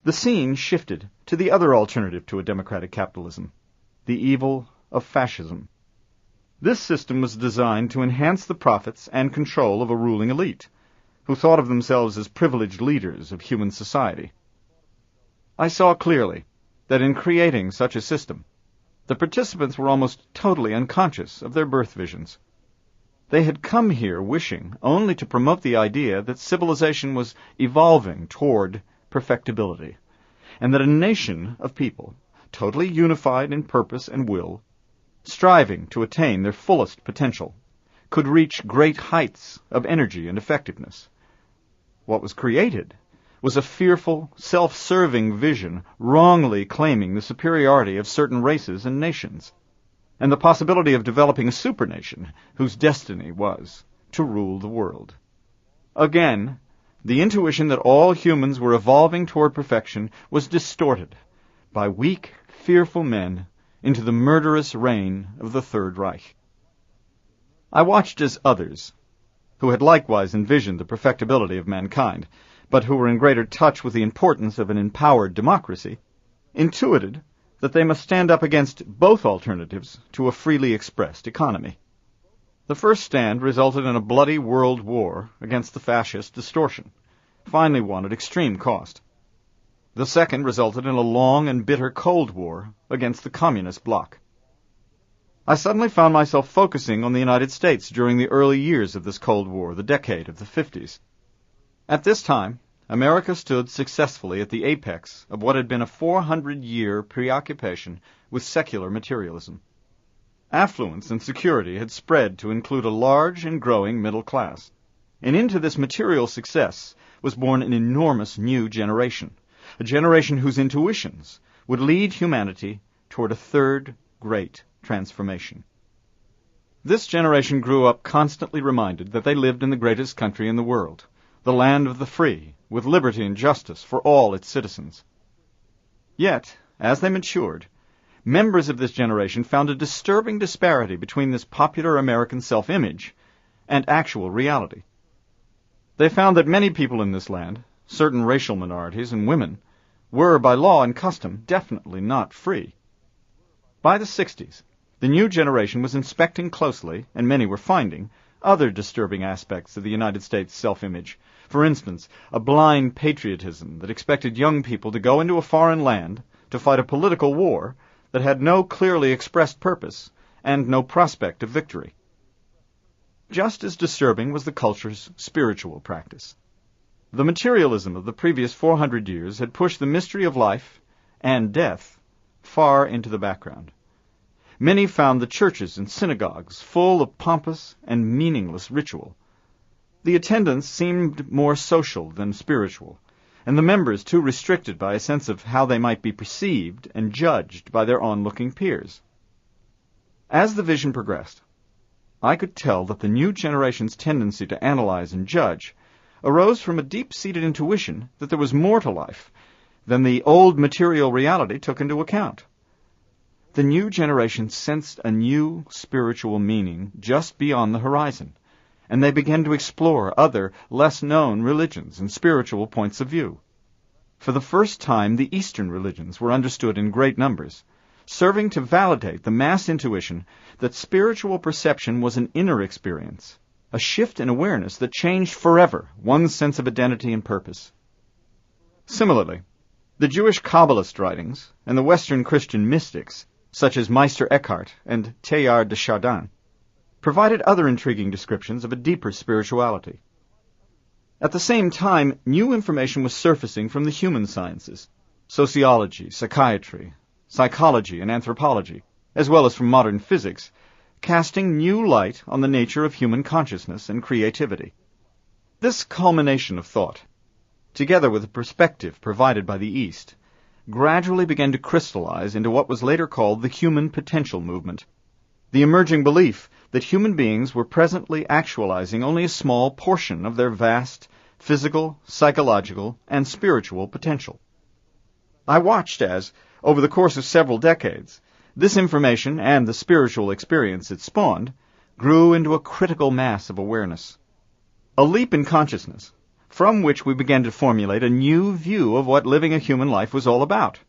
The scene shifted to the other alternative to a democratic capitalism, the evil of fascism. This system was designed to enhance the profits and control of a ruling elite, who thought of themselves as privileged leaders of human society. I saw clearly that in creating such a system, the participants were almost totally unconscious of their birth visions. They had come here wishing only to promote the idea that civilization was evolving toward perfectibility, and that a nation of people, totally unified in purpose and will, striving to attain their fullest potential, could reach great heights of energy and effectiveness. What was created was a fearful, self-serving vision wrongly claiming the superiority of certain races and nations, and the possibility of developing a supernation whose destiny was to rule the world. Again, the intuition that all humans were evolving toward perfection was distorted by weak, fearful men into the murderous reign of the Third Reich. I watched as others, who had likewise envisioned the perfectibility of mankind, but who were in greater touch with the importance of an empowered democracy, intuited that they must stand up against both alternatives to a freely expressed economy. The first stand resulted in a bloody world war against the fascist distortion, finally won at extreme cost. The second resulted in a long and bitter Cold War against the communist bloc. I suddenly found myself focusing on the United States during the early years of this Cold War, the decade of the 50s. At this time, America stood successfully at the apex of what had been a 400-year preoccupation with secular materialism. Affluence and security had spread to include a large and growing middle class, and into this material success was born an enormous new generation, a generation whose intuitions would lead humanity toward a third great transformation. This generation grew up constantly reminded that they lived in the greatest country in the world, the land of the free, with liberty and justice for all its citizens. Yet, as they matured, members of this generation found a disturbing disparity between this popular American self-image and actual reality. They found that many people in this land, certain racial minorities and women, were, by law and custom, definitely not free. By the 60s, the new generation was inspecting closely, and many were finding, other disturbing aspects of the United States self-image. For instance, a blind patriotism that expected young people to go into a foreign land to fight a political war that had no clearly expressed purpose and no prospect of victory. Just as disturbing was the culture's spiritual practice. The materialism of the previous 400 years had pushed the mystery of life and death far into the background. Many found the churches and synagogues full of pompous and meaningless ritual. The attendance seemed more social than spiritual, and the members too restricted by a sense of how they might be perceived and judged by their onlooking peers. As the vision progressed, I could tell that the new generation's tendency to analyze and judge arose from a deep-seated intuition that there was more to life than the old material reality took into account. The new generation sensed a new spiritual meaning just beyond the horizon, and they began to explore other, less-known religions and spiritual points of view. For the first time, the Eastern religions were understood in great numbers, serving to validate the mass intuition that spiritual perception was an inner experience, a shift in awareness that changed forever one's sense of identity and purpose. Similarly, the Jewish Kabbalist writings and the Western Christian mystics, such as Meister Eckhart and Teilhard de Chardin, provided other intriguing descriptions of a deeper spirituality. At the same time, new information was surfacing from the human sciences, sociology, psychiatry, psychology, and anthropology, as well as from modern physics, casting new light on the nature of human consciousness and creativity. This culmination of thought, together with the perspective provided by the East, gradually began to crystallize into what was later called the human potential movement, the emerging belief that human beings were presently actualizing only a small portion of their vast physical, psychological, and spiritual potential. I watched as, over the course of several decades, this information and the spiritual experience it spawned grew into a critical mass of awareness. A leap in consciousness, from which we began to formulate a new view of what living a human life was all about,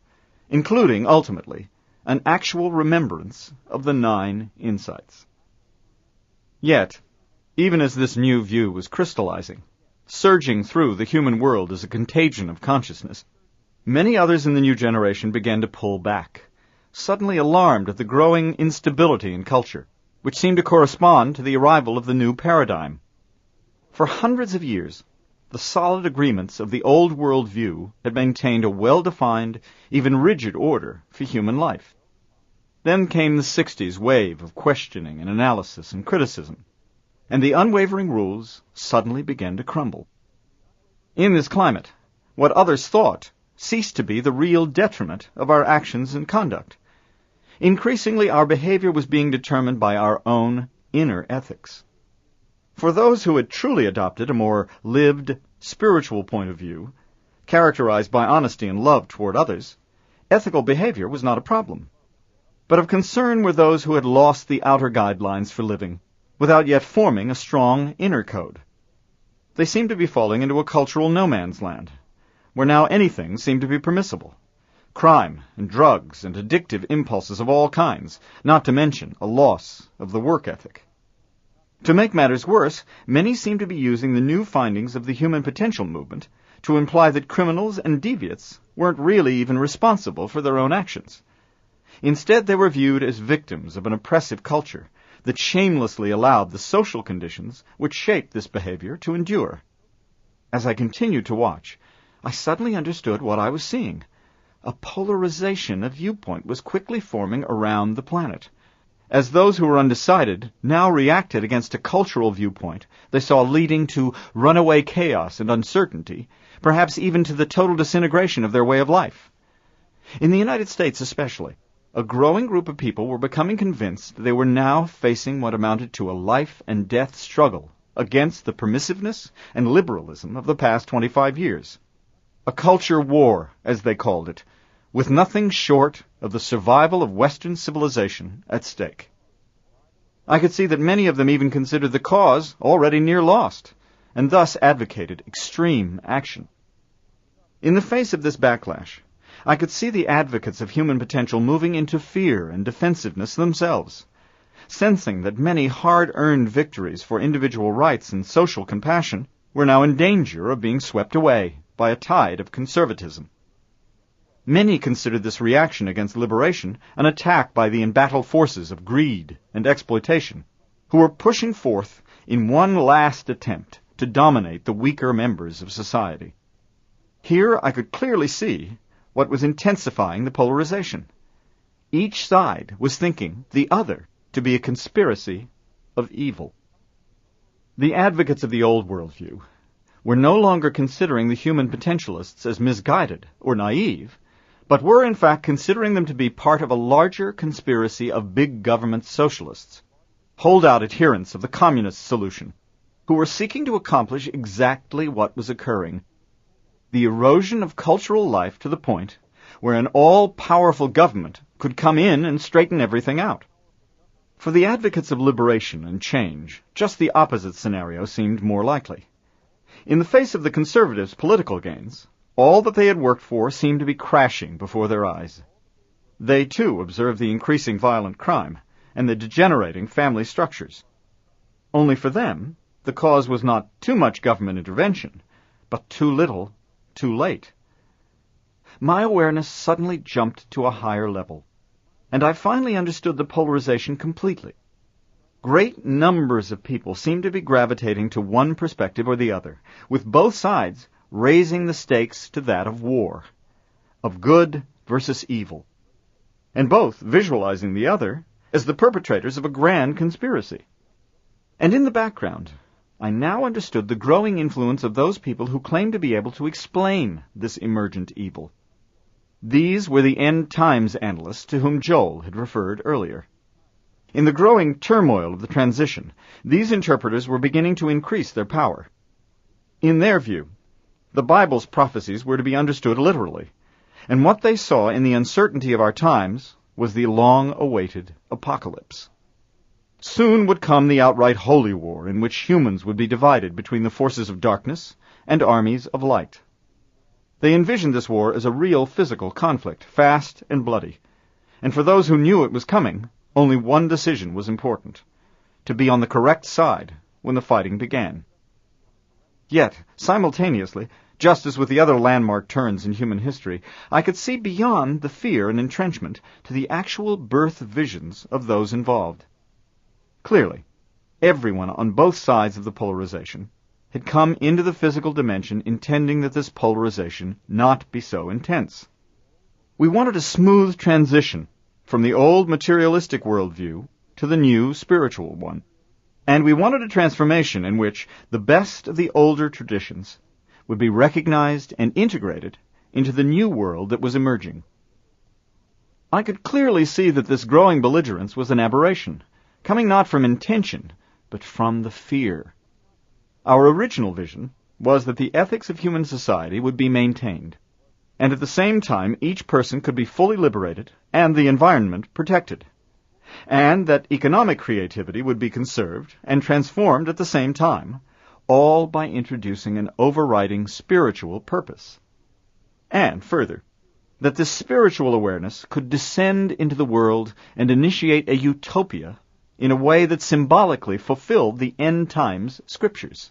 including, ultimately, an actual remembrance of the 9 insights. Yet, even as this new view was crystallizing, surging through the human world as a contagion of consciousness, many others in the new generation began to pull back, suddenly alarmed at the growing instability in culture, which seemed to correspond to the arrival of the new paradigm. For hundreds of years, the solid agreements of the old world view had maintained a well-defined, even rigid order for human life. Then came the 60s wave of questioning and analysis and criticism, and the unwavering rules suddenly began to crumble. In this climate, what others thought ceased to be the real detriment of our actions and conduct. Increasingly, our behavior was being determined by our own inner ethics. For those who had truly adopted a more lived, spiritual point of view, characterized by honesty and love toward others, ethical behavior was not a problem. But of concern were those who had lost the outer guidelines for living, without yet forming a strong inner code. They seemed to be falling into a cultural no-man's land, where now anything seemed to be permissible. Crime and drugs and addictive impulses of all kinds, not to mention a loss of the work ethic. To make matters worse, many seem to be using the new findings of the human potential movement to imply that criminals and deviates weren't really even responsible for their own actions. Instead, they were viewed as victims of an oppressive culture that shamelessly allowed the social conditions which shaped this behavior to endure. As I continued to watch, I suddenly understood what I was seeing. A polarization of viewpoint was quickly forming around the planet. As those who were undecided now reacted against a cultural viewpoint they saw leading to runaway chaos and uncertainty, perhaps even to the total disintegration of their way of life. In the United States especially, a growing group of people were becoming convinced they were now facing what amounted to a life-and-death struggle against the permissiveness and liberalism of the past 25 years. A culture war, as they called it, with nothing short of the survival of Western civilization at stake. I could see that many of them even considered the cause already near lost, and thus advocated extreme action. In the face of this backlash, I could see the advocates of human potential moving into fear and defensiveness themselves, sensing that many hard-earned victories for individual rights and social compassion were now in danger of being swept away by a tide of conservatism. Many considered this reaction against liberation an attack by the embattled forces of greed and exploitation, who were pushing forth in one last attempt to dominate the weaker members of society. Here I could clearly see what was intensifying the polarization. Each side was thinking the other to be a conspiracy of evil. The advocates of the old worldview were no longer considering the human potentialists as misguided or naive, but were in fact considering them to be part of a larger conspiracy of big government socialists, holdout adherents of the communist solution, who were seeking to accomplish exactly what was occurring: the erosion of cultural life to the point where an all-powerful government could come in and straighten everything out. For the advocates of liberation and change, just the opposite scenario seemed more likely. In the face of the conservatives' political gains, all that they had worked for seemed to be crashing before their eyes. They, too, observed the increasing violent crime and the degenerating family structures. Only for them, the cause was not too much government intervention, but too little, too late. My awareness suddenly jumped to a higher level, and I finally understood the polarization completely. Great numbers of people seemed to be gravitating to one perspective or the other, with both sides raising the stakes to that of war, of good versus evil, and both visualizing the other as the perpetrators of a grand conspiracy. And in the background, I now understood the growing influence of those people who claimed to be able to explain this emergent evil. These were the end times analysts to whom Joel had referred earlier. In the growing turmoil of the transition, these interpreters were beginning to increase their power. In their view, the Bible's prophecies were to be understood literally, and what they saw in the uncertainty of our times was the long-awaited apocalypse. Soon would come the outright holy war in which humans would be divided between the forces of darkness and armies of light. They envisioned this war as a real physical conflict, fast and bloody. And for those who knew it was coming, only one decision was important: to be on the correct side when the fighting began. Yet, simultaneously, just as with the other landmark turns in human history, I could see beyond the fear and entrenchment to the actual birth visions of those involved. Clearly, everyone on both sides of the polarization had come into the physical dimension intending that this polarization not be so intense. We wanted a smooth transition from the old materialistic worldview to the new spiritual one. And we wanted a transformation in which the best of the older traditions would be recognized and integrated into the new world that was emerging. I could clearly see that this growing belligerence was an aberration, coming not from intention, but from the fear. Our original vision was that the ethics of human society would be maintained, and at the same time each person could be fully liberated and the environment protected, and that economic creativity would be conserved and transformed at the same time, all by introducing an overriding spiritual purpose. And further, that this spiritual awareness could descend into the world and initiate a utopia in a way that symbolically fulfilled the end times scriptures.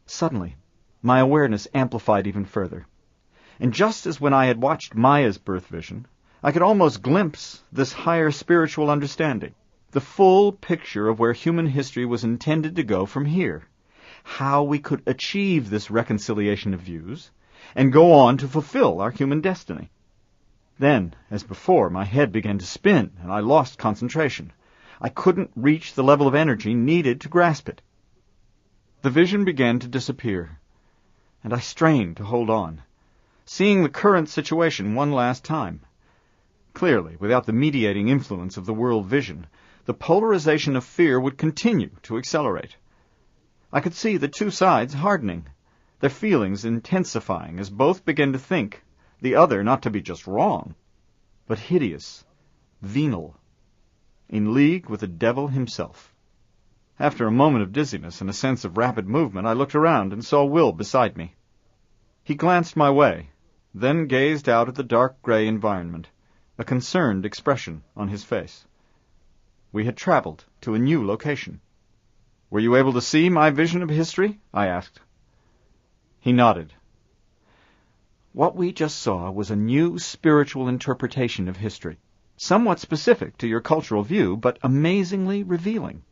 Suddenly, my awareness amplified even further, and just as when I had watched Maya's birth vision, I could almost glimpse this higher spiritual understanding, the full picture of where human history was intended to go from here, how we could achieve this reconciliation of views, and go on to fulfill our human destiny. Then, as before, my head began to spin, and I lost concentration. I couldn't reach the level of energy needed to grasp it. The vision began to disappear, and I strained to hold on, seeing the current situation one last time. Clearly, without the mediating influence of the world vision, the polarization of fear would continue to accelerate. I could see the two sides hardening, their feelings intensifying as both began to think the other not to be just wrong, but hideous, venal, in league with the devil himself. After a moment of dizziness and a sense of rapid movement, I looked around and saw Will beside me. He glanced my way, then gazed out at the dark gray environment, a concerned expression on his face. We had traveled to a new location. "Were you able to see my vision of history?" I asked. He nodded. What we just saw was a new spiritual interpretation of history, somewhat specific to your cultural view, but amazingly revealing.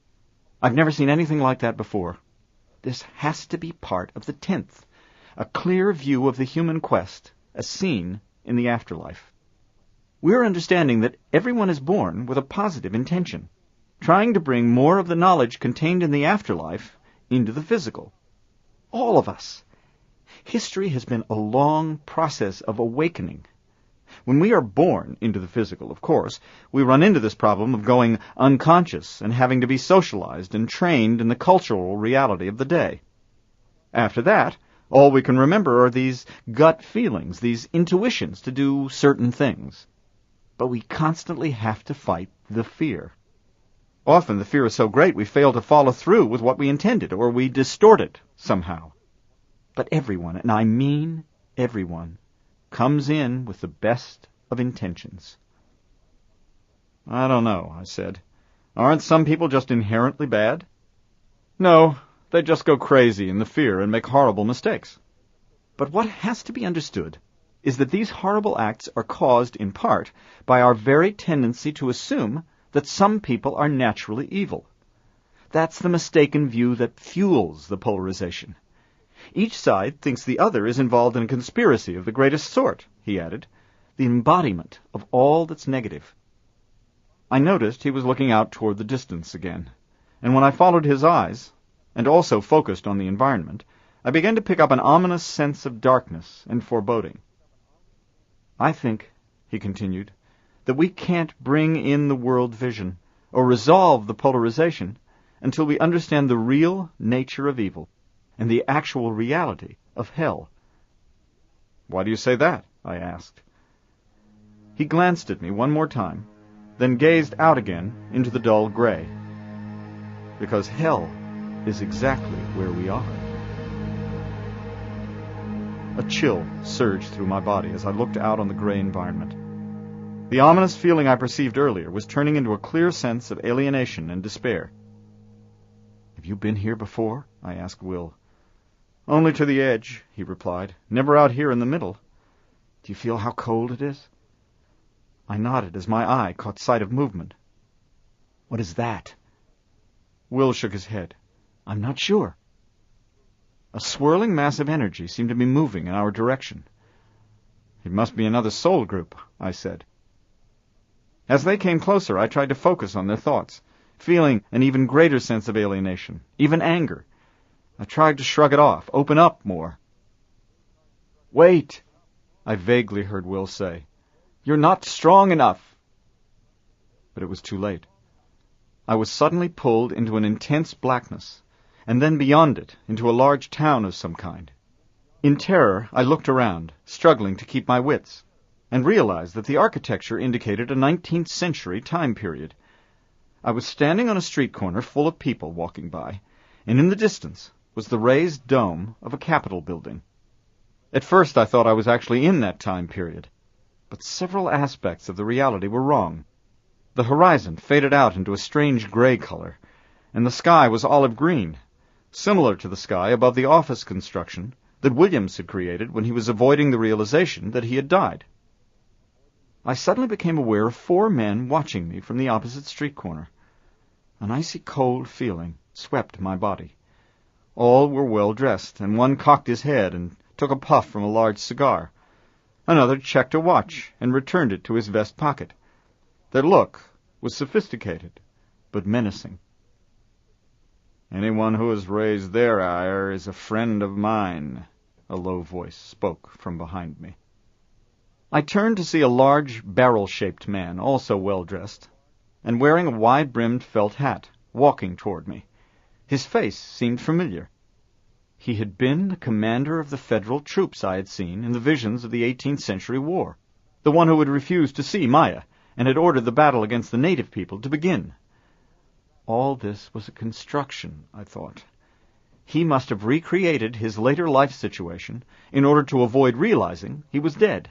I've never seen anything like that before. This has to be part of the 10th, a clear view of the human quest as seen in the afterlife. We're understanding that everyone is born with a positive intention, trying to bring more of the knowledge contained in the afterlife into the physical. All of us. History has been a long process of awakening. When we are born into the physical, of course, we run into this problem of going unconscious and having to be socialized and trained in the cultural reality of the day. After that, all we can remember are these gut feelings, these intuitions to do certain things. But we constantly have to fight the fear. Often the fear is so great we fail to follow through with what we intended, or we distort it somehow. But everyone, and I mean everyone, comes in with the best of intentions. "I don't know," I said. "Aren't some people just inherently bad?" "No, they just go crazy in the fear and make horrible mistakes." But what has to be understood is that these horrible acts are caused in part by our very tendency to assume that some people are naturally evil. That's the mistaken view that fuels the polarization. Each side thinks the other is involved in a conspiracy of the greatest sort, he added, the embodiment of all that's negative. I noticed he was looking out toward the distance again, and when I followed his eyes, and also focused on the environment, I began to pick up an ominous sense of darkness and foreboding. "I think," he continued, "that we can't bring in the world vision, or resolve the polarization, until we understand the real nature of evil, and the actual reality of hell." "Why do you say that?" I asked. He glanced at me one more time, then gazed out again into the dull gray. "Because hell is exactly where we are." A chill surged through my body as I looked out on the gray environment. The ominous feeling I perceived earlier was turning into a clear sense of alienation and despair. "Have you been here before?" I asked Will. "Only to the edge," he replied. "Never out here in the middle. Do you feel how cold it is?" I nodded as my eye caught sight of movement. "What is that?" Will shook his head. "I'm not sure." A swirling mass of energy seemed to be moving in our direction. "It must be another soul group," I said. As they came closer, I tried to focus on their thoughts, feeling an even greater sense of alienation, even anger. I tried to shrug it off, open up more. "Wait," I vaguely heard Will say. "You're not strong enough." But it was too late. I was suddenly pulled into an intense blackness, and then beyond it, into a large town of some kind. In terror, I looked around, struggling to keep my wits, and realized that the architecture indicated a 19th century time period. I was standing on a street corner full of people walking by, and in the distance was the raised dome of a Capitol building. At first I thought I was actually in that time period, but several aspects of the reality were wrong. The horizon faded out into a strange gray color, and the sky was olive green, similar to the sky above the office construction that Williams had created when he was avoiding the realization that he had died. I suddenly became aware of 4 men watching me from the opposite street corner. An icy cold feeling swept my body. All were well dressed, and one cocked his head and took a puff from a large cigar. Another checked a watch and returned it to his vest pocket. Their look was sophisticated, but menacing. "Anyone who has raised their ire is a friend of mine," a low voice spoke from behind me. I turned to see a large, barrel-shaped man, also well-dressed, and wearing a wide-brimmed felt hat, walking toward me. His face seemed familiar. He had been the commander of the Federal troops I had seen in the visions of the 18th century war, the one who had refused to see Maya, and had ordered the battle against the native people to begin. All this was a construction, I thought. He must have recreated his later life situation in order to avoid realizing he was dead.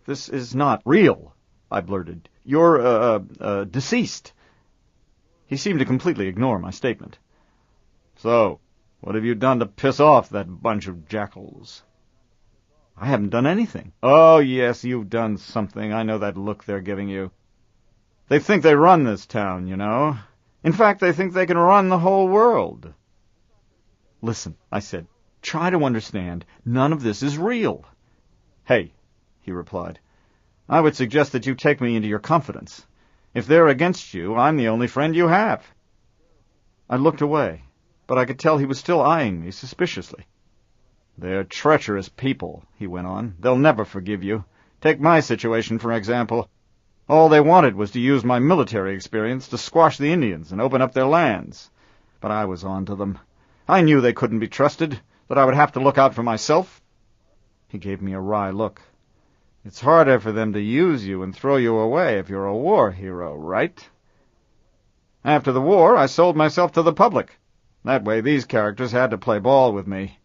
"This is not real," I blurted. "You're, deceased." He seemed to completely ignore my statement. "So, what have you done to piss off that bunch of jackals?" "I haven't done anything." "Oh, yes, you've done something. I know that look they're giving you. They think they run this town, you know. In fact, they think they can run the whole world." "Listen," I said, "try to understand. None of this is real." "Hey," he replied, "I would suggest that you take me into your confidence. If they're against you, I'm the only friend you have." I looked away, but I could tell he was still eyeing me suspiciously. "They're treacherous people," he went on. "They'll never forgive you. Take my situation, for example. All they wanted was to use my military experience to squash the Indians and open up their lands. But I was on to them. I knew they couldn't be trusted, that I would have to look out for myself." He gave me a wry look. "It's harder for them to use you and throw you away if you're a war hero, right? After the war, I sold myself to the public. That way these characters had to play ball with me.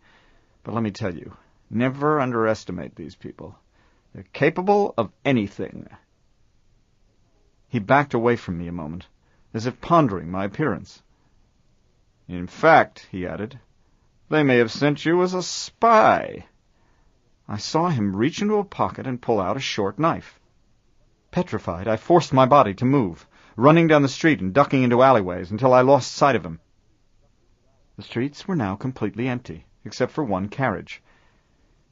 But let me tell you, never underestimate these people. They're capable of anything." He backed away from me a moment, as if pondering my appearance. "In fact," he added, "they may have sent you as a spy." I saw him reach into a pocket and pull out a short knife. Petrified, I forced my body to move, running down the street and ducking into alleyways until I lost sight of him. The streets were now completely empty, except for one carriage.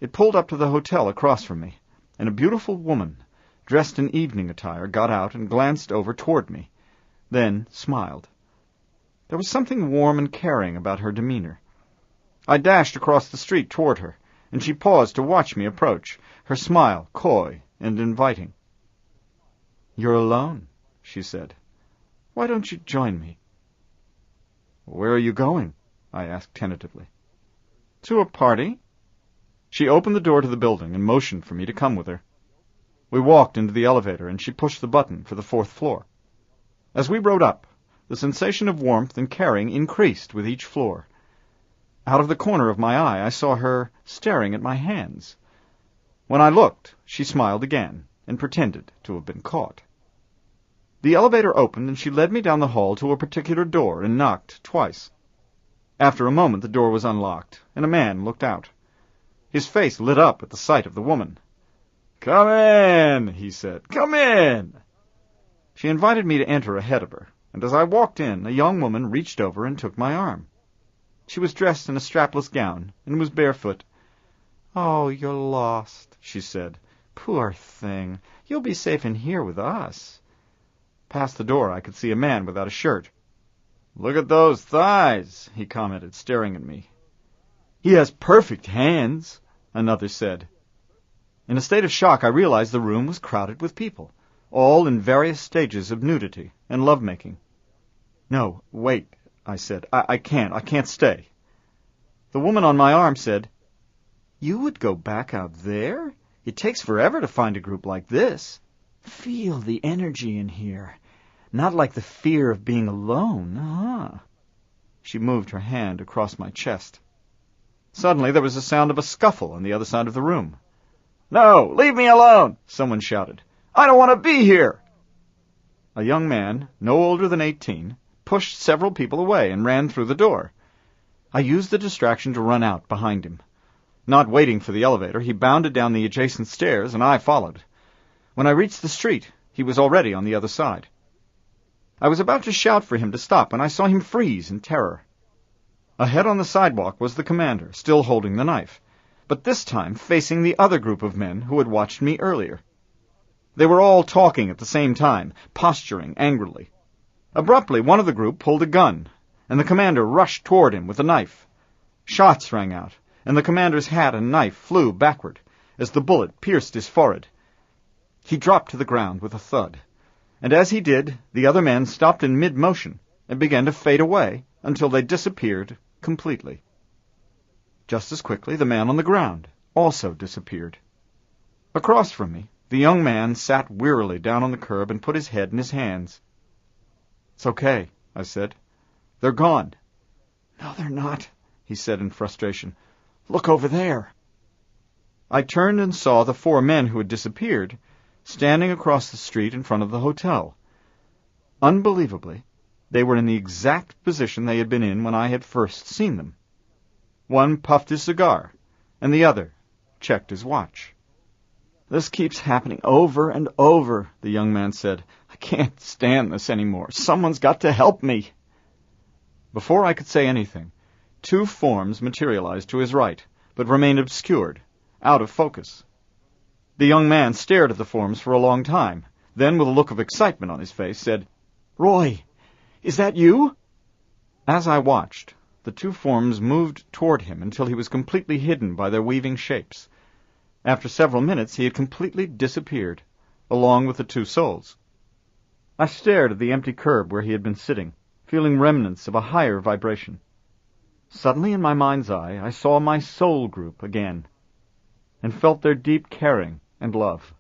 It pulled up to the hotel across from me, and a beautiful woman, dressed in evening attire, got out and glanced over toward me, then smiled. There was something warm and caring about her demeanor. I dashed across the street toward her, and she paused to watch me approach, her smile coy and inviting. "You're alone," she said. "Why don't you join me?" "Where are you going?" I asked tentatively. "To a party." She opened the door to the building and motioned for me to come with her. We walked into the elevator, and she pushed the button for the 4th floor. As we rode up, the sensation of warmth and caring increased with each floor. Out of the corner of my eye, I saw her staring at my hands. When I looked, she smiled again and pretended to have been caught. The elevator opened, and she led me down the hall to a particular door and knocked twice. After a moment, the door was unlocked, and a man looked out. His face lit up at the sight of the woman. "Come in," he said. "Come in." She invited me to enter ahead of her, and as I walked in, a young woman reached over and took my arm. She was dressed in a strapless gown and was barefoot. "Oh, you're lost," she said. "Poor thing. You'll be safe in here with us." Past the door, I could see a man without a shirt. "Look at those thighs," he commented, staring at me. "He has perfect hands," another said. In a state of shock, I realized the room was crowded with people, all in various stages of nudity and love-making. "No, wait," I said. I can't stay." The woman on my arm said, "You would go back out there? It takes forever to find a group like this. Feel the energy in here. Not like the fear of being alone, huh?" She moved her hand across my chest. Suddenly there was the sound of a scuffle on the other side of the room. "No, leave me alone!" someone shouted. "I don't want to be here!" A young man, no older than 18, pushed several people away and ran through the door. I used the distraction to run out behind him. Not waiting for the elevator, he bounded down the adjacent stairs, and I followed. When I reached the street, he was already on the other side. I was about to shout for him to stop when I saw him freeze in terror. Ahead on the sidewalk was the commander, still holding the knife, but this time facing the other group of men who had watched me earlier. They were all talking at the same time, posturing angrily. Abruptly, one of the group pulled a gun, and the commander rushed toward him with a knife. Shots rang out, and the commander's hat and knife flew backward as the bullet pierced his forehead. He dropped to the ground with a thud, and as he did, the other men stopped in mid-motion and began to fade away until they disappeared completely. Just as quickly, the man on the ground also disappeared. Across from me, the young man sat wearily down on the curb and put his head in his hands. "It's okay," I said. "They're gone." "No, they're not," he said in frustration. "Look over there." I turned and saw the 4 men who had disappeared standing across the street in front of the hotel. Unbelievably, they were in the exact position they had been in when I had first seen them. One puffed his cigar, and the other checked his watch. "This keeps happening over and over," the young man said. "I can't stand this anymore. Someone's got to help me." Before I could say anything, 2 forms materialized to his right, but remained obscured, out of focus. The young man stared at the forms for a long time, then, with a look of excitement on his face, said, "Roy, is that you?" As I watched, the 2 forms moved toward him until he was completely hidden by their weaving shapes. After several minutes, he had completely disappeared, along with the 2 souls. I stared at the empty curb where he had been sitting, feeling remnants of a higher vibration. Suddenly, in my mind's eye, I saw my soul group again, and felt their deep caring and love.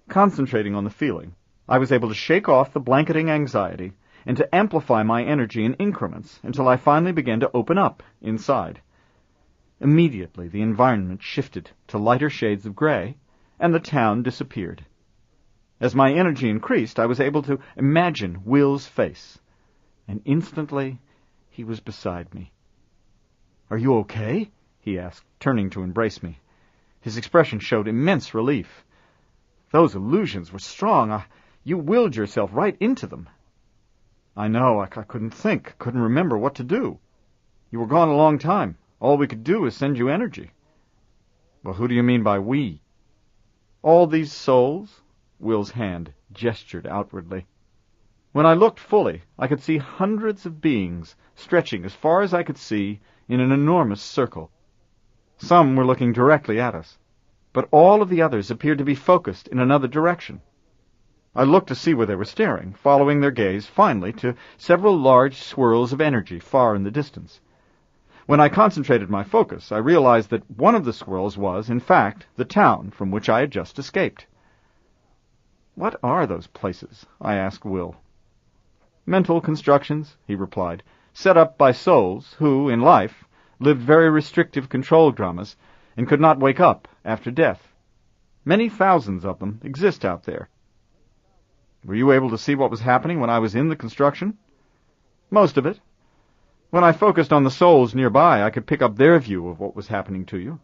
Concentrating on the feeling, I was able to shake off the blanketing anxiety and to amplify my energy in increments until I finally began to open up inside. Immediately, the environment shifted to lighter shades of gray, and the town disappeared. As my energy increased, I was able to imagine Will's face, and instantly he was beside me. "Are you okay?" he asked, turning to embrace me. His expression showed immense relief. "Those illusions were strong. You willed yourself right into them." "I know. I couldn't think, couldn't remember what to do. You were gone a long time. All we could do was send you energy." "Well, who do you mean by we?" "All these souls?" Will's hand gestured outwardly. When I looked fully, I could see hundreds of beings stretching as far as I could see in an enormous circle. Some were looking directly at us, but all of the others appeared to be focused in another direction. I looked to see where they were staring, following their gaze finally to several large swirls of energy far in the distance. When I concentrated my focus, I realized that one of the swirls was, in fact, the town from which I had just escaped. "What are those places?" I asked Will. "Mental constructions," he replied, "set up by souls who, in life, lived very restrictive control dramas, and could not wake up after death. Many thousands of them exist out there. Were you able to see what was happening when I was in the construction? Most of it. When I focused on the souls nearby, I could pick up their view of what was happening to you.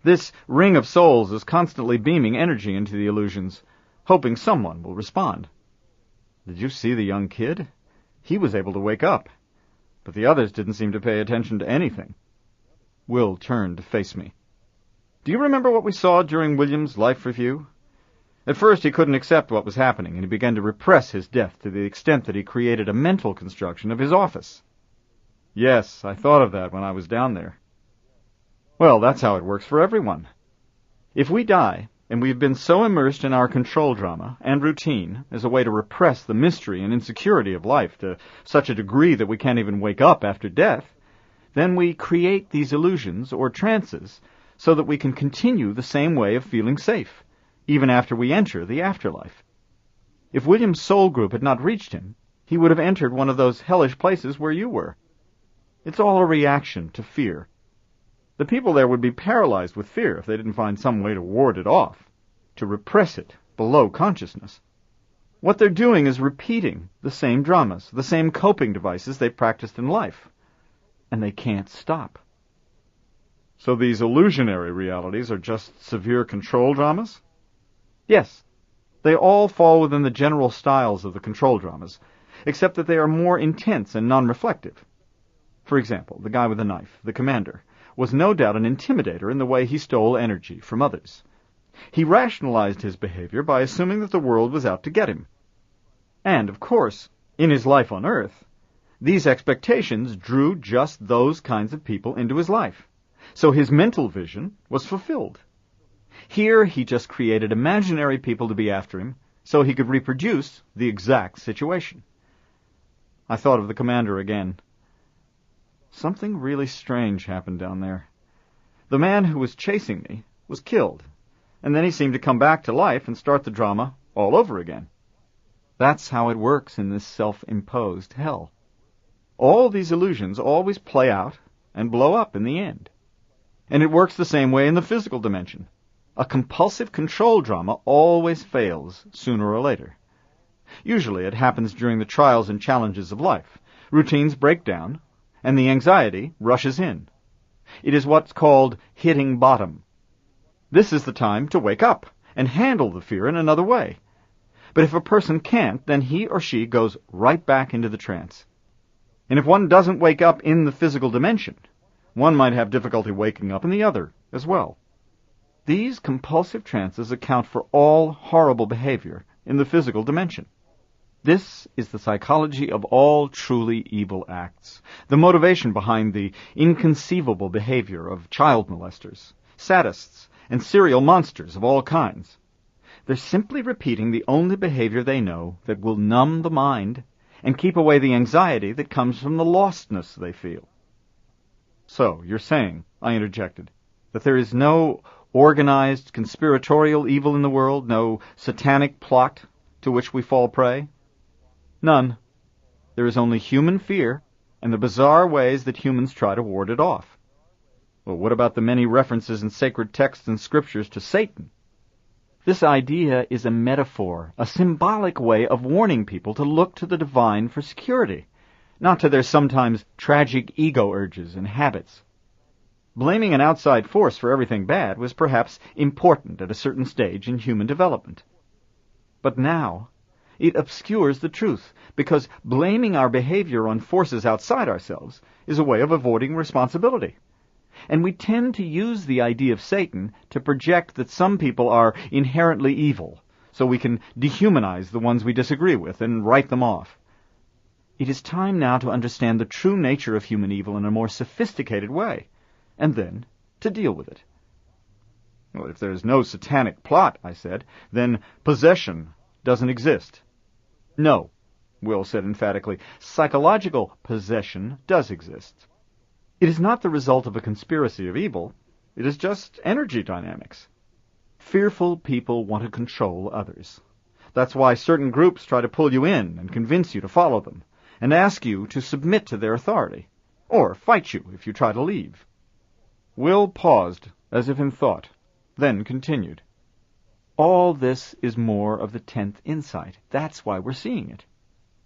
This ring of souls is constantly beaming energy into the illusions, hoping someone will respond. Did you see the young kid? He was able to wake up, but the others didn't seem to pay attention to anything. Will turned to face me. Do you remember what we saw during William's life review? At first he couldn't accept what was happening, and he began to repress his death to the extent that he created a mental construction of his office. Yes, I thought of that when I was down there. Well, that's how it works for everyone. If we die, and we've been so immersed in our control drama and routine as a way to repress the mystery and insecurity of life to such a degree that we can't even wake up after death, then we create these illusions or trances so that we can continue the same way of feeling safe, even after we enter the afterlife. If William's soul group had not reached him, he would have entered one of those hellish places where you were. It's all a reaction to fear. The people there would be paralyzed with fear if they didn't find some way to ward it off, to repress it below consciousness. What they're doing is repeating the same dramas, the same coping devices they practiced in life, and they can't stop. So these illusionary realities are just severe control dramas? Yes, they all fall within the general styles of the control dramas, except that they are more intense and non-reflective. For example, the guy with the knife, the commander, was no doubt an intimidator in the way he stole energy from others. He rationalized his behavior by assuming that the world was out to get him. And, of course, in his life on Earth, these expectations drew just those kinds of people into his life. So his mental vision was fulfilled. Here he just created imaginary people to be after him so he could reproduce the exact situation. I thought of the commander again. Something really strange happened down there. The man who was chasing me was killed, and then he seemed to come back to life and start the drama all over again. That's how it works in this self-imposed hell. All these illusions always play out and blow up in the end. And it works the same way in the physical dimension. A compulsive control drama always fails sooner or later. Usually it happens during the trials and challenges of life. Routines break down, and the anxiety rushes in. It is what's called hitting bottom. This is the time to wake up and handle the fear in another way. But if a person can't, then he or she goes right back into the trance. And if one doesn't wake up in the physical dimension, one might have difficulty waking up in the other as well. These compulsive trances account for all horrible behavior in the physical dimension. This is the psychology of all truly evil acts, the motivation behind the inconceivable behavior of child molesters, sadists, and serial monsters of all kinds. They're simply repeating the only behavior they know that will numb the mind and keep away the anxiety that comes from the lostness they feel. So, you're saying, I interjected, that there is no organized conspiratorial evil in the world, no satanic plot to which we fall prey? None. There is only human fear and the bizarre ways that humans try to ward it off. Well, what about the many references in sacred texts and scriptures to Satan? This idea is a metaphor, a symbolic way of warning people to look to the divine for security, not to their sometimes tragic ego urges and habits. Blaming an outside force for everything bad was perhaps important at a certain stage in human development. But now, it obscures the truth, because blaming our behavior on forces outside ourselves is a way of avoiding responsibility. And we tend to use the idea of Satan to project that some people are inherently evil, so we can dehumanize the ones we disagree with and write them off. It is time now to understand the true nature of human evil in a more sophisticated way, and then to deal with it. Well, if there's no satanic plot, I said, then possession doesn't exist. No, Will said emphatically, psychological possession does exist. It is not the result of a conspiracy of evil. It is just energy dynamics. Fearful people want to control others. That's why certain groups try to pull you in and convince you to follow them, and ask you to submit to their authority. or fight you if you try to leave. Will paused, as if in thought, then continued. All this is more of the 10th insight. That's why we're seeing it.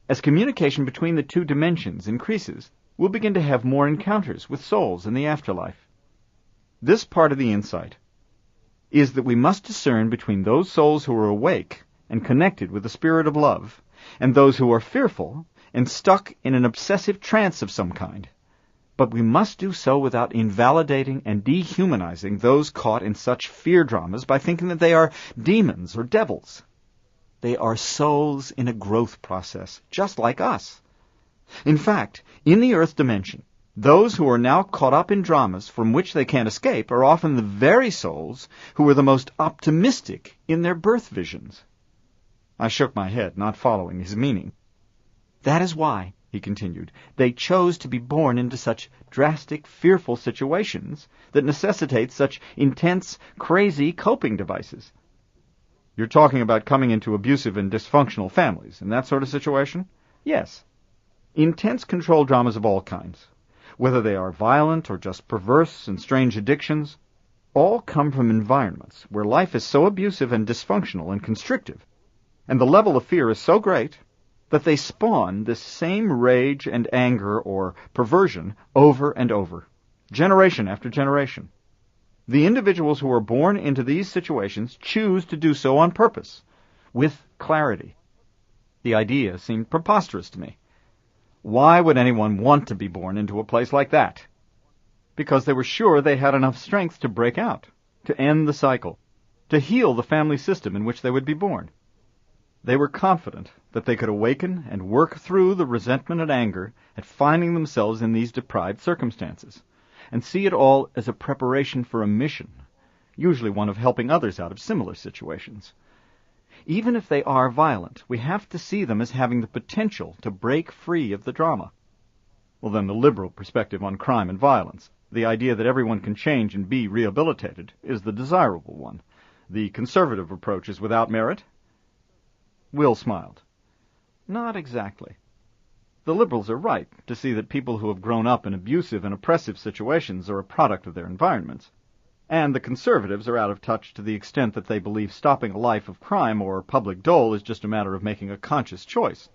As communication between the two dimensions increases, we'll begin to have more encounters with souls in the afterlife. This part of the insight is that we must discern between those souls who are awake and connected with the spirit of love, and those who are fearful and stuck in an obsessive trance of some kind. But we must do so without invalidating and dehumanizing those caught in such fear dramas by thinking that they are demons or devils. They are souls in a growth process, just like us. In fact, in the earth dimension, those who are now caught up in dramas from which they can't escape are often the very souls who were the most optimistic in their birth visions. I shook my head, not following his meaning. That is why, he continued, they chose to be born into such drastic, fearful situations that necessitate such intense, crazy coping devices. You're talking about coming into abusive and dysfunctional families, and that sort of situation? Yes. Intense control dramas of all kinds, whether they are violent or just perverse and strange addictions, all come from environments where life is so abusive and dysfunctional and constrictive, and the level of fear is so great that they spawn this same rage and anger or perversion over and over, generation after generation. The individuals who are born into these situations choose to do so on purpose, with clarity. The idea seemed preposterous to me. Why would anyone want to be born into a place like that? Because they were sure they had enough strength to break out, to end the cycle, to heal the family system in which they would be born. They were confident that they could awaken and work through the resentment and anger at finding themselves in these deprived circumstances, and see it all as a preparation for a mission, usually one of helping others out of similar situations. Even if they are violent, we have to see them as having the potential to break free of the drama. Well, then the liberal perspective on crime and violence, the idea that everyone can change and be rehabilitated, is the desirable one. The conservative approach is without merit? Will smiled. Not exactly. The liberals are right to see that people who have grown up in abusive and oppressive situations are a product of their environments, and the conservatives are out of touch to the extent that they believe stopping a life of crime or public dole is just a matter of making a conscious choice.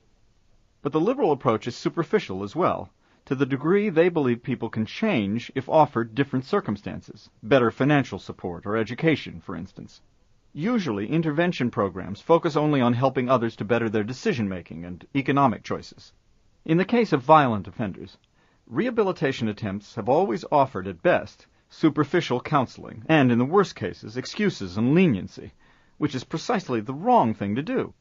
But the liberal approach is superficial as well, to the degree they believe people can change if offered different circumstances, better financial support or education, for instance. Usually, intervention programs focus only on helping others to better their decision-making and economic choices. In the case of violent offenders, rehabilitation attempts have always offered, at best, superficial counseling, and in the worst cases, excuses and leniency, which is precisely the wrong thing to do.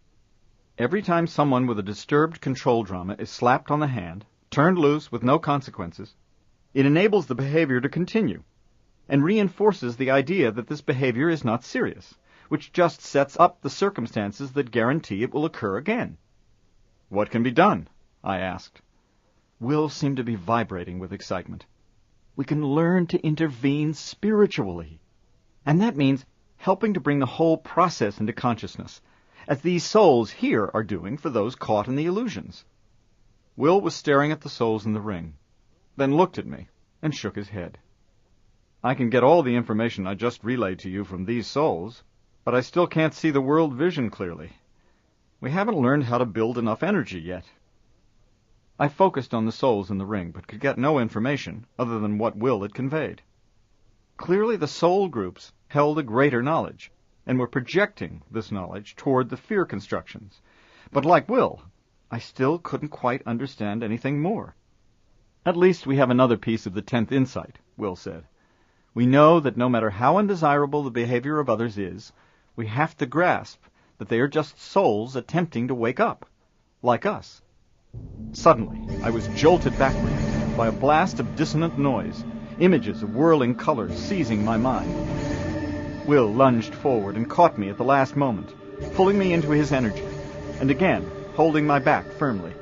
Every time someone with a disturbed control drama is slapped on the hand, turned loose with no consequences, it enables the behavior to continue, and reinforces the idea that this behavior is not serious, which just sets up the circumstances that guarantee it will occur again. What can be done? I asked. Will seemed to be vibrating with excitement. We can learn to intervene spiritually. And that means helping to bring the whole process into consciousness, as these souls here are doing for those caught in the illusions. Will was staring at the souls in the ring, then looked at me and shook his head. I can get all the information I just relayed to you from these souls, but I still can't see the world vision clearly. We haven't learned how to build enough energy yet. I focused on the souls in the ring, but could get no information other than what Will had conveyed. Clearly the soul groups held a greater knowledge, and were projecting this knowledge toward the fear constructions. But like Will, I still couldn't quite understand anything more. At least we have another piece of the 10th insight, Will said. We know that no matter how undesirable the behavior of others is, we have to grasp that they are just souls attempting to wake up, like us. Suddenly, I was jolted backward by a blast of dissonant noise, images of whirling colors seizing my mind. Will lunged forward and caught me at the last moment, pulling me into his energy, and again holding my back firmly.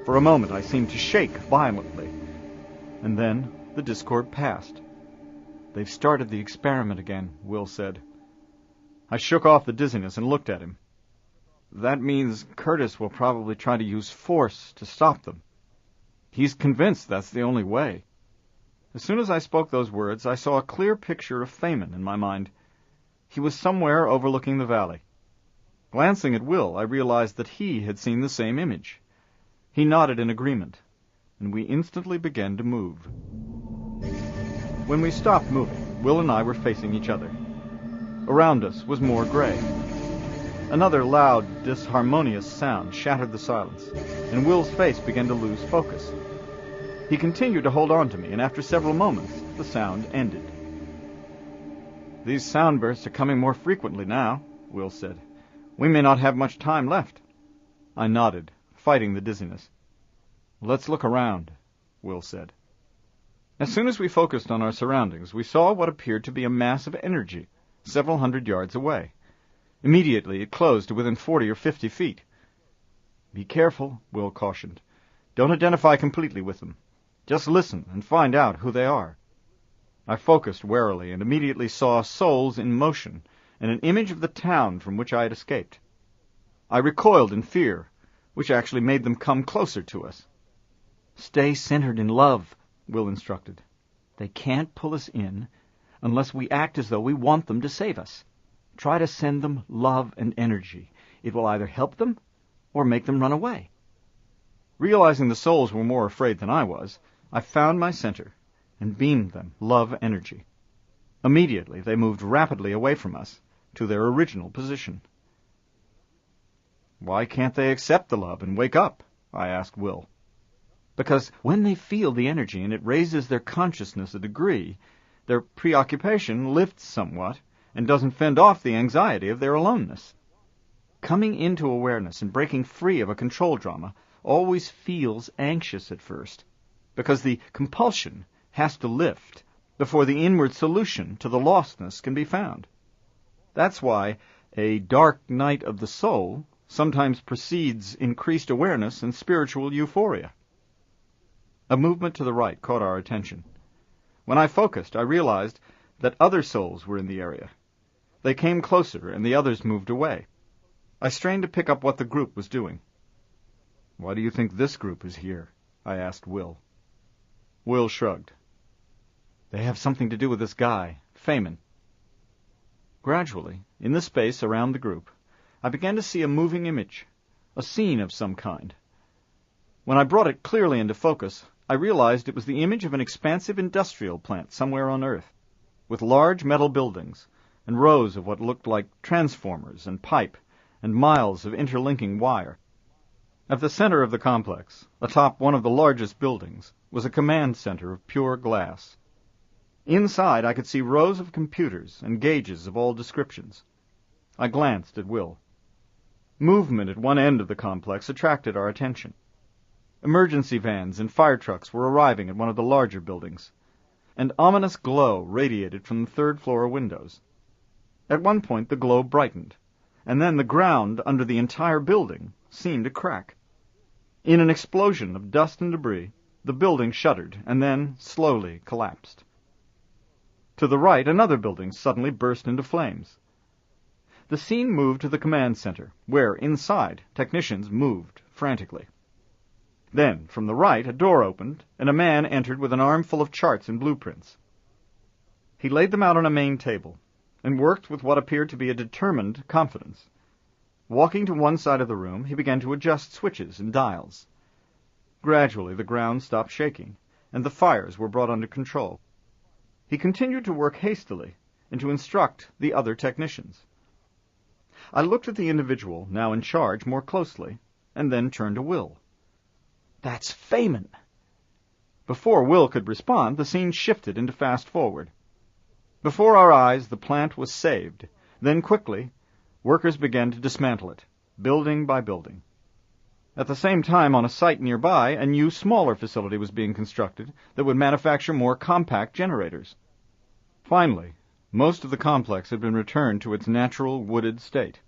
For a moment I seemed to shake violently, and then the discord passed. They've started the experiment again, Will said. I shook off the dizziness and looked at him. That means Curtis will probably try to use force to stop them. He's convinced that's the only way. As soon as I spoke those words, I saw a clear picture of Feynman in my mind. He was somewhere overlooking the valley. Glancing at Will, I realized that he had seen the same image. He nodded in agreement, and we instantly began to move. When we stopped moving, Will and I were facing each other. Around us was more gray. Another loud, disharmonious sound shattered the silence, and Will's face began to lose focus. He continued to hold on to me, and after several moments, the sound ended. "These sound bursts are coming more frequently now," Will said. "We may not have much time left." I nodded, fighting the dizziness. "Let's look around," Will said. As soon as we focused on our surroundings, we saw what appeared to be a mass of energy several hundred yards away. Immediately it closed to within 40 or 50 feet. "Be careful," Will cautioned. "Don't identify completely with them. Just listen and find out who they are." I focused warily and immediately saw souls in motion and an image of the town from which I had escaped. I recoiled in fear, which actually made them come closer to us. "Stay centered in love," Will instructed. "They can't pull us in unless we act as though we want them to save us. Try to send them love and energy. It will either help them or make them run away." Realizing the souls were more afraid than I was, I found my center and beamed them love energy. Immediately they moved rapidly away from us to their original position. "Why can't they accept the love and wake up?" I asked Will. "Because when they feel the energy and it raises their consciousness a degree, their preoccupation lifts somewhat and doesn't fend off the anxiety of their aloneness. Coming into awareness and breaking free of a control drama always feels anxious at first, because the compulsion has to lift before the inward solution to the lostness can be found. That's why a dark night of the soul sometimes precedes increased awareness and spiritual euphoria." A movement to the right caught our attention. When I focused, I realized that other souls were in the area. They came closer, and the others moved away. I strained to pick up what the group was doing. "Why do you think this group is here?" I asked Will. Will shrugged. "They have something to do with this guy, Feynman." Gradually, in the space around the group, I began to see a moving image, a scene of some kind. When I brought it clearly into focus, I realized it was the image of an expansive industrial plant somewhere on Earth, with large metal buildings and rows of what looked like transformers and pipe and miles of interlinking wire. At the center of the complex, atop one of the largest buildings, was a command center of pure glass. Inside, I could see rows of computers and gauges of all descriptions. I glanced at Will. Movement at one end of the complex attracted our attention. Emergency vans and fire trucks were arriving at one of the larger buildings. An ominous glow radiated from the third-floor windows. At one point, the glow brightened, and then the ground under the entire building seemed to crack. In an explosion of dust and debris, the building shuddered and then slowly collapsed. To the right, another building suddenly burst into flames. The scene moved to the command center, where, inside, technicians moved frantically. Then, from the right, a door opened, and a man entered with an armful of charts and blueprints. He laid them out on a main table, and worked with what appeared to be a determined confidence. Walking to one side of the room, he began to adjust switches and dials. Gradually, the ground stopped shaking, and the fires were brought under control. He continued to work hastily and to instruct the other technicians. I looked at the individual now in charge more closely, and then turned to Will. "That's Feynman!" Before Will could respond, the scene shifted into fast-forward. Before our eyes, the plant was saved. Then quickly, workers began to dismantle it, building by building. At the same time, on a site nearby, a new, smaller facility was being constructed that would manufacture more compact generators. Finally, most of the complex had been returned to its natural wooded state,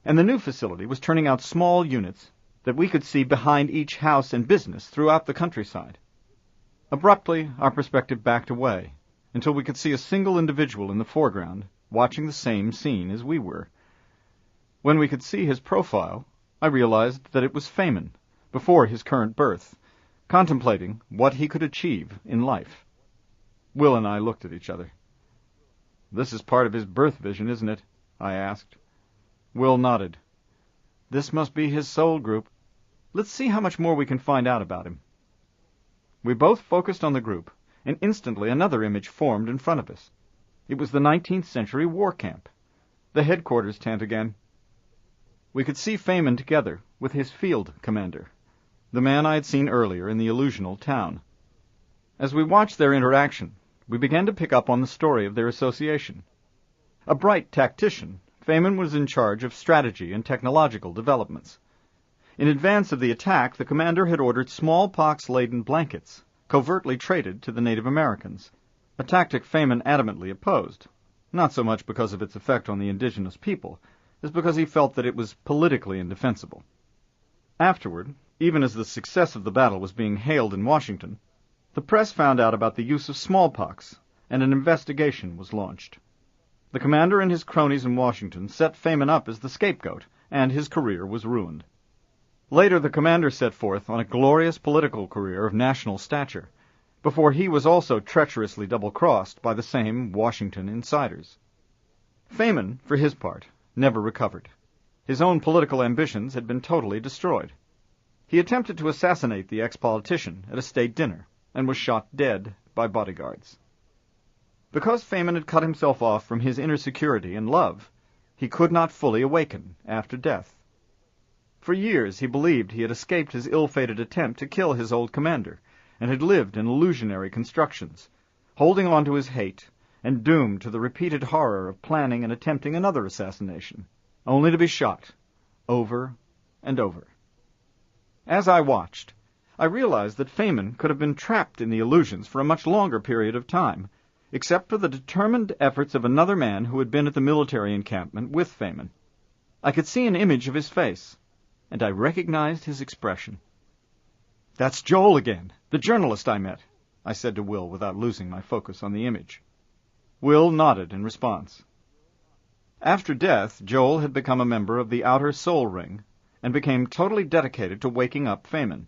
and the new facility was turning out small units that we could see behind each house and business throughout the countryside. Abruptly, our perspective backed away, until we could see a single individual in the foreground, watching the same scene as we were. When we could see his profile, I realized that it was Feynman, before his current birth, contemplating what he could achieve in life. Will and I looked at each other. "This is part of his birth vision, isn't it?" I asked. Will nodded. "This must be his soul group. Let's see how much more we can find out about him." We both focused on the group, and instantly another image formed in front of us. It was the 19th century war camp, the headquarters tent again. We could see Feynman together with his field commander, the man I had seen earlier in the illusional town. As we watched their interaction, we began to pick up on the story of their association. A bright tactician, Feynman was in charge of strategy and technological developments. In advance of the attack, the commander had ordered smallpox-laden blankets, covertly traded to the Native Americans, a tactic Feynman adamantly opposed, not so much because of its effect on the indigenous people, as because he felt that it was politically indefensible. Afterward, even as the success of the battle was being hailed in Washington, the press found out about the use of smallpox, and an investigation was launched. The commander and his cronies in Washington set Feynman up as the scapegoat, and his career was ruined. Later, the commander set forth on a glorious political career of national stature, before he was also treacherously double-crossed by the same Washington insiders. Feynman, for his part, never recovered. His own political ambitions had been totally destroyed. He attempted to assassinate the ex-politician at a state dinner, and was shot dead by bodyguards. Because Feynman had cut himself off from his inner security and love, he could not fully awaken after death. For years he believed he had escaped his ill-fated attempt to kill his old commander, and had lived in illusionary constructions, holding on to his hate, and doomed to the repeated horror of planning and attempting another assassination, only to be shot, over and over. As I watched, I realized that Feynman could have been trapped in the illusions for a much longer period of time, except for the determined efforts of another man who had been at the military encampment with Feynman. I could see an image of his face, and I recognized his expression. "That's Joel again, the journalist I met," I said to Will without losing my focus on the image. Will nodded in response. After death, Joel had become a member of the Outer Soul Ring, and became totally dedicated to waking up Feynman.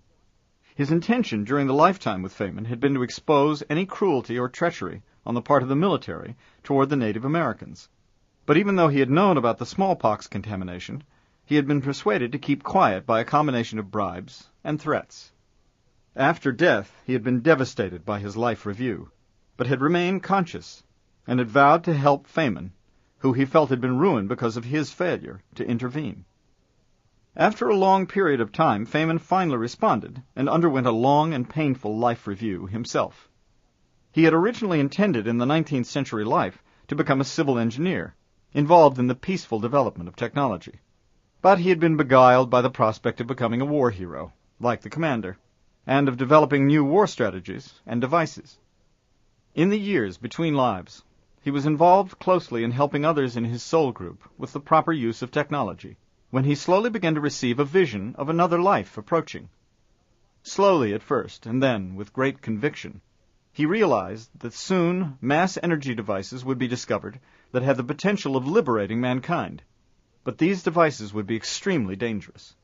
His intention during the lifetime with Feynman had been to expose any cruelty or treachery on the part of the military toward the Native Americans. But even though he had known about the smallpox contamination, he had been persuaded to keep quiet by a combination of bribes and threats. After death, he had been devastated by his life review, but had remained conscious, and had vowed to help Feynman, who he felt had been ruined because of his failure to intervene. After a long period of time, Feynman finally responded and underwent a long and painful life review himself. He had originally intended in the 19th century life to become a civil engineer, involved in the peaceful development of technology. But he had been beguiled by the prospect of becoming a war hero, like the commander, and of developing new war strategies and devices. In the years between lives, he was involved closely in helping others in his soul group with the proper use of technology, when he slowly began to receive a vision of another life approaching. Slowly at first, and then with great conviction, he realized that soon mass energy devices would be discovered that had the potential of liberating mankind, but these devices would be extremely dangerous.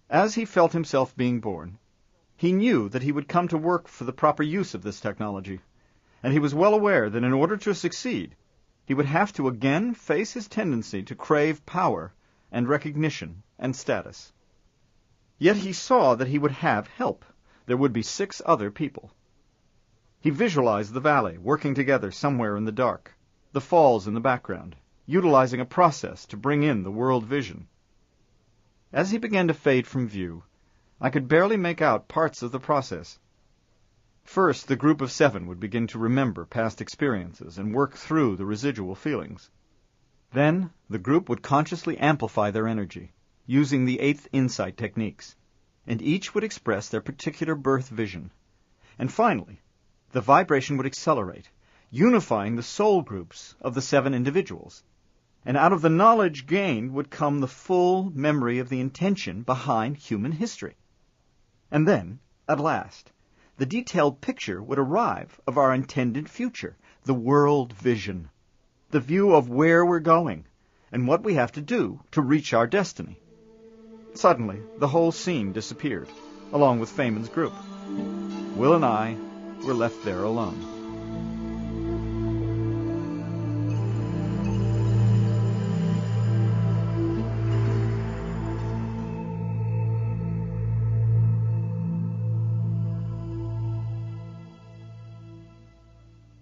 As he felt himself being born, he knew that he would come to work for the proper use of this technology, and he was well aware that in order to succeed, he would have to again face his tendency to crave power and recognition and status. Yet he saw that he would have help. There would be 6 other people. He visualized the valley working together somewhere in the dark, the falls in the background, utilizing a process to bring in the world vision. As he began to fade from view, I could barely make out parts of the process. First, the group of 7 would begin to remember past experiences and work through the residual feelings. Then, the group would consciously amplify their energy, using the 8th insight techniques, and each would express their particular birth vision. And finally, the vibration would accelerate, unifying the soul groups of the 7 individuals. And out of the knowledge gained would come the full memory of the intention behind human history. And then, at last, the detailed picture would arrive of our intended future, the world vision, the view of where we're going, and what we have to do to reach our destiny. Suddenly, the whole scene disappeared, along with Feynman's group, Will and I were left there alone.